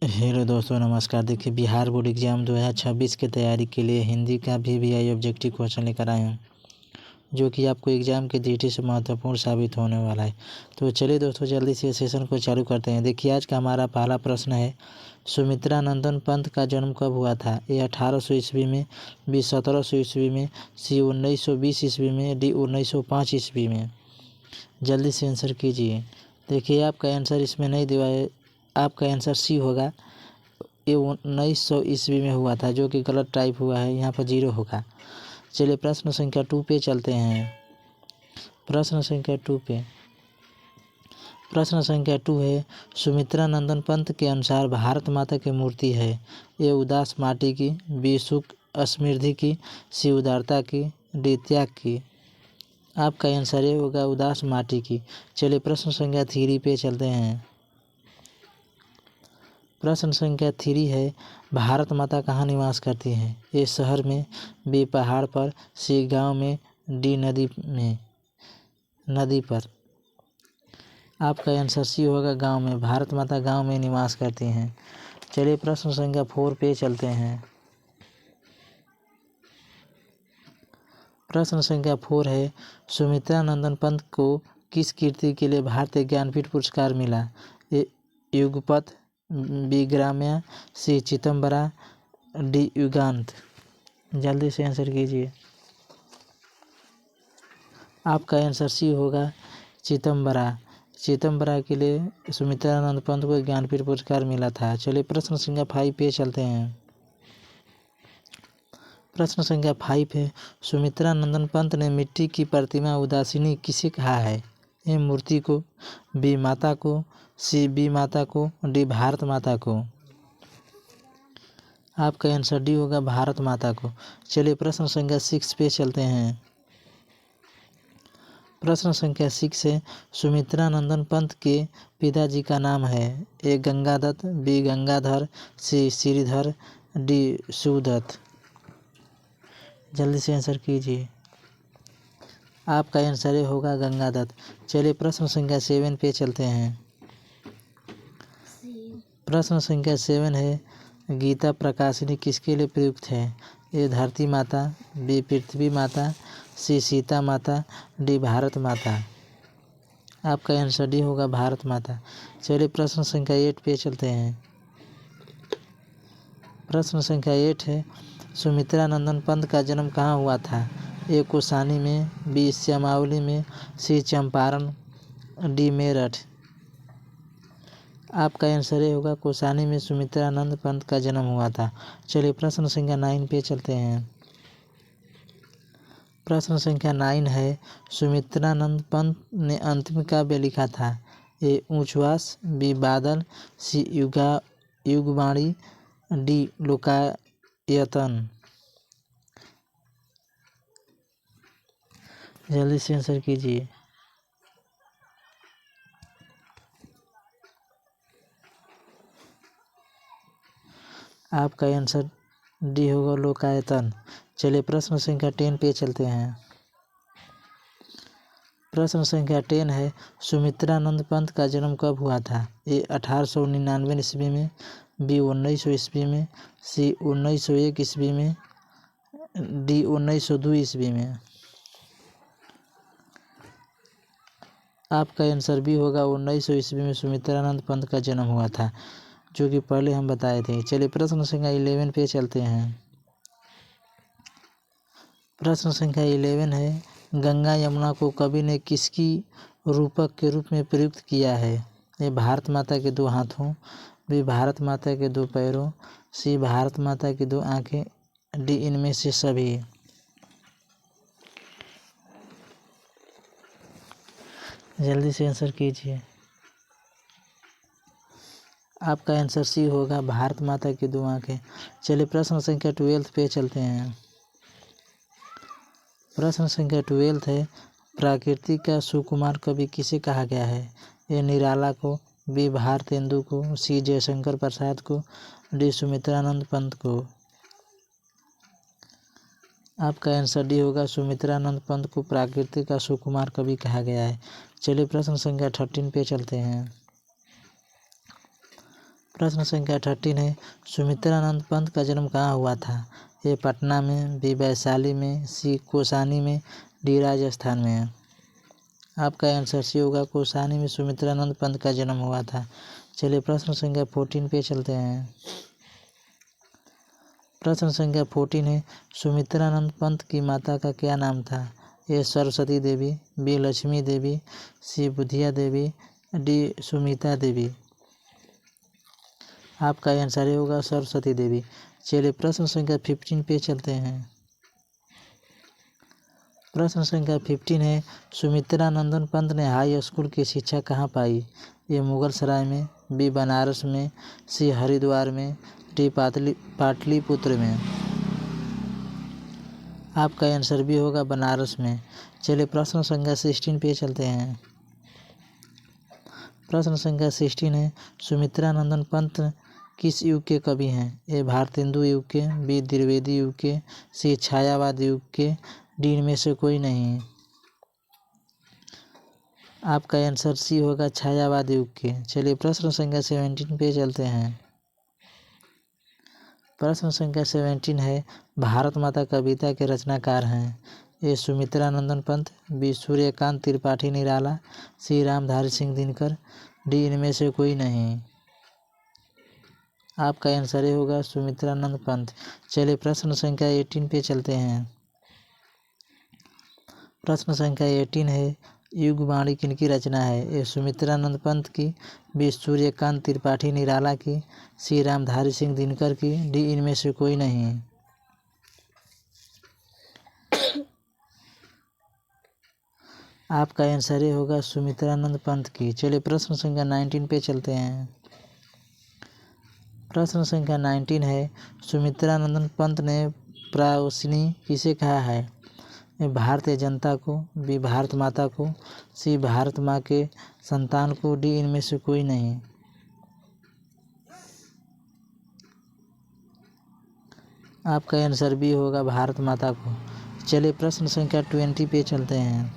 Hello दोस्तों, नमस्कार। देखिए, बिहार बोर्ड एग्ज़ाम 2026 की तैयारी के लिए हिंदी का VVI ऑब्जेक्टिव क्वेश्चन लेकर आए हैं, जो कि आपको एग्ज़ाम की दृष्टि से महत्वपूर्ण साबित होने वाला है। तो चलिए दोस्तों, जल्दी से सेशन को चालू करते हैं। देखिए, आज का हमारा पहला प्रश्न है, सुमित्रा नंदन पंत का जन्म कब हुआ था? ए 1800 ईस्वी में, बी 1700 ईस्वी में, सी 1920 ईस्वी में, डी 1905 ईस्वी में। जल्दी से आंसर कीजिए। देखिए, आपका आंसर इसमें नहीं दिया है, आपका आंसर सी होगा। ये 1900 ईस्वी में हुआ था, जो कि गलत टाइप हुआ है, यहाँ पर 0 होगा। चलिए प्रश्न संख्या 2 पे चलते हैं। प्रश्न संख्या 2 है, सुमित्रा नंदन पंत के अनुसार भारत माता की मूर्ति है। ये उदास माटी की, बी सुख समृद्धि की, सी उदारता की, डी त्याग की। आपका आंसर ये होगा उदास माटी की। चलिए प्रश्न संख्या 3 पे चलते हैं। प्रश्न संख्या 3 है, भारत माता कहाँ निवास करती हैं? ए शहर में, बी पहाड़ पर, सी गांव में, डी नदी पर। आपका आंसर सी होगा गांव में। भारत माता गांव में निवास करती हैं। चलिए प्रश्न संख्या 4 पे चलते हैं। प्रश्न संख्या 4 है, सुमित्रा नंदन पंत को किस कृति के लिए भारतीय ज्ञानपीठ पुरस्कार मिला? ए युगपथ, बी ग्राम्या, सी चिदम्बरा, डी युगांत। जल्दी से आंसर कीजिए। आपका आंसर सी होगा चिदम्बरा। चिदम्बरा के लिए सुमित्रा नंदन पंत को ज्ञानपीठ पुरस्कार मिला था। चलिए प्रश्न संख्या 5 पे चलते हैं। प्रश्न संख्या 5 है, सुमित्रा नंदन पंत ने मिट्टी की प्रतिमा उदासीनी किसे कहा है? ए मूर्ति को, बी माता को, सी बी माता को, डी भारत माता को। आपका आंसर डी होगा भारत माता को। चलिए प्रश्न संख्या 6 पे चलते हैं। प्रश्न संख्या 6 है, सुमित्रा नंदन पंत के पिताजी का नाम है? ए गंगादत्त, बी गंगाधर, सी श्रीधर, डी शिवदत्त। जल्दी से आंसर कीजिए। आपका आंसर ये होगा गंगादत्त। चलिए प्रश्न संख्या 7 पे चलते हैं। प्रश्न संख्या 7 है, गीता प्रकाशिनी किसके लिए प्रयुक्त है? ए धरती माता, बी पृथ्वी माता, सी सीता माता, डी भारत माता। आपका आंसर डी होगा भारत माता। चलिए प्रश्न संख्या 8 पे चलते हैं। प्रश्न संख्या 8 है, सुमित्रा नंदन पंत का जन्म कहाँ हुआ था? ए कौसानी में, बी श्यामावली में, सी चंपारण, डी मेरठ। आपका आंसर ये होगा कौसानी में सुमित्रा नंदन पंत का जन्म हुआ था। चलिए प्रश्न संख्या 9 पे चलते हैं। प्रश्न संख्या 9 है, सुमित्रा नंदन पंत ने अंतिम काव्य लिखा था? ए ऊँचवास, बी बादल, सी युगवाणी, डी लोकायतन। जल्दी से आंसर कीजिए। आपका आंसर डी होगा लोकायतन। चलिए प्रश्न संख्या 10 पे चलते हैं। प्रश्न संख्या 10 है, सुमित्रा नंदन पंत का जन्म कब हुआ था? ए 1899 ईस्वी में, बी 1900 ईस्वी में, सी 1901 ईस्वी में, डी 1902 ईस्वी में। आपका आंसर भी होगा 1900 ईस्वी में सुमित्रा नंदन पंत का जन्म हुआ था, जो कि पहले हम बताए थे। चलिए प्रश्न संख्या 11 पे चलते हैं। प्रश्न संख्या 11 है, गंगा यमुना को कवि ने किसकी रूपक के रूप में प्रयुक्त किया है? ए भारत माता के 2 हाथों, बी भारत माता के 2 पैरों, सी भारत माता की 2 आँखें, डी इनमें से सभी। जल्दी से आंसर कीजिए। आपका आंसर सी होगा भारत माता की 2 आँखें। चलिए प्रश्न संख्या 12 पे चलते हैं। प्रश्न संख्या 12 है, प्रकृति का सुकुमार कवि किसे कहा गया है? ए निराला को, बी भारतेंदु को, सी जयशंकर प्रसाद को, डी सुमित्रानंद पंत को। आपका आंसर डी होगा सुमित्रानंद पंत को प्रकृति का सुकुमार कवि कहा गया है। चलिए प्रश्न संख्या 13 पे चलते हैं। प्रश्न संख्या 13 है, सुमित्रानंद पंत का जन्म कहाँ हुआ था? ए पटना में, बी वैशाली में, सी कौसानी में, डी राजस्थान में। आपका आंसर सी होगा, कौसानी में सुमित्रानंद पंत का जन्म हुआ था। चलिए प्रश्न संख्या 14 पे चलते हैं। प्रश्न संख्या 14 है, सुमित्रानंद पंत की माता का क्या नाम था? ए सरस्वती देवी, बी लक्ष्मी देवी, सी बुधिया देवी, डी सुमिता देवी। आपका आंसर होगा सरस्वती देवी। चलिए प्रश्न संख्या 15 पे चलते हैं। प्रश्न संख्या 15 है, सुमित्रानंदन पंत ने हाई स्कूल की शिक्षा कहाँ पाई? ए मुगल सराय में, बी बनारस में, सी हरिद्वार में, डी पाटलिपुत्र में। आपका आंसर भी होगा बनारस में। चलिए प्रश्न संख्या 16 पे चलते हैं। प्रश्न संख्या 16 है, सुमित्रानंदन पंत किस युग के कवि हैं? ए भारतेंदु युग के, बी द्विवेदी युग के, सी छायावाद युग के, डी इनमें से कोई नहीं। आपका आंसर सी होगा छायावाद युग के। चलिए प्रश्न संख्या 17 पे चलते हैं। प्रश्न संख्या 17 है, भारत माता कविता के रचनाकार हैं? ए सुमित्रानंदन पंत, बी सूर्यकांत त्रिपाठी निराला, सी रामधारी सिंह दिनकर, डी इनमें से कोई नहीं। आपका आंसर होगा सुमित्रानंद पंत। चलिए प्रश्न संख्या 18 पे चलते हैं। प्रश्न संख्या 18 है, युगवाणी किनकी रचना है? ए सुमित्रानंद पंत की, बी सूर्यकांत त्रिपाठी निराला की, सी रामधारी सिंह दिनकर की, डी इनमें से कोई नहीं। आपका आंसर होगा सुमित्रानंद पंत की। चलिए प्रश्न संख्या 19 पे चलते हैं। प्रश्न संख्या 19 है, सुमित्रानंदन पंत ने प्रायोसिनी किसे कहा है? भारतीय जनता को, बी भारत माता को, सी भारत माँ के संतान को, डी इनमें से कोई नहीं। आपका आंसर भी होगा भारत माता को। चलिए प्रश्न संख्या 20 पे चलते हैं।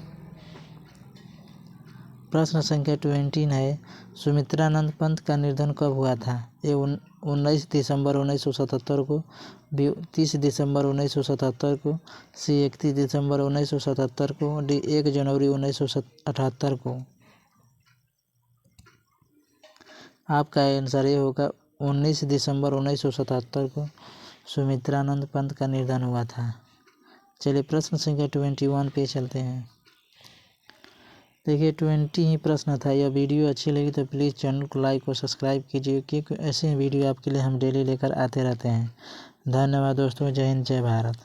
प्रश्न संख्या 20 है, सुमित्रानंद पंत का निधन कब हुआ था? ए 19 दिसंबर 1977 को, बी 30 दिसंबर 1977 को, सी 31 दिसंबर 1977 को, डी 1 जनवरी 1978 को। आपका आंसर ये होगा 19 दिसंबर 1977 को सुमित्रानंद पंत का निधन हुआ था। चलिए प्रश्न संख्या 21 पे चलते हैं। देखिए 20 ही प्रश्न था। यह वीडियो अच्छी लगी तो प्लीज़ चैनल को लाइक और सब्सक्राइब कीजिए, क्योंकि ऐसे वीडियो आपके लिए हम डेली लेकर आते रहते हैं। धन्यवाद दोस्तों। जय हिंद, जय भारत।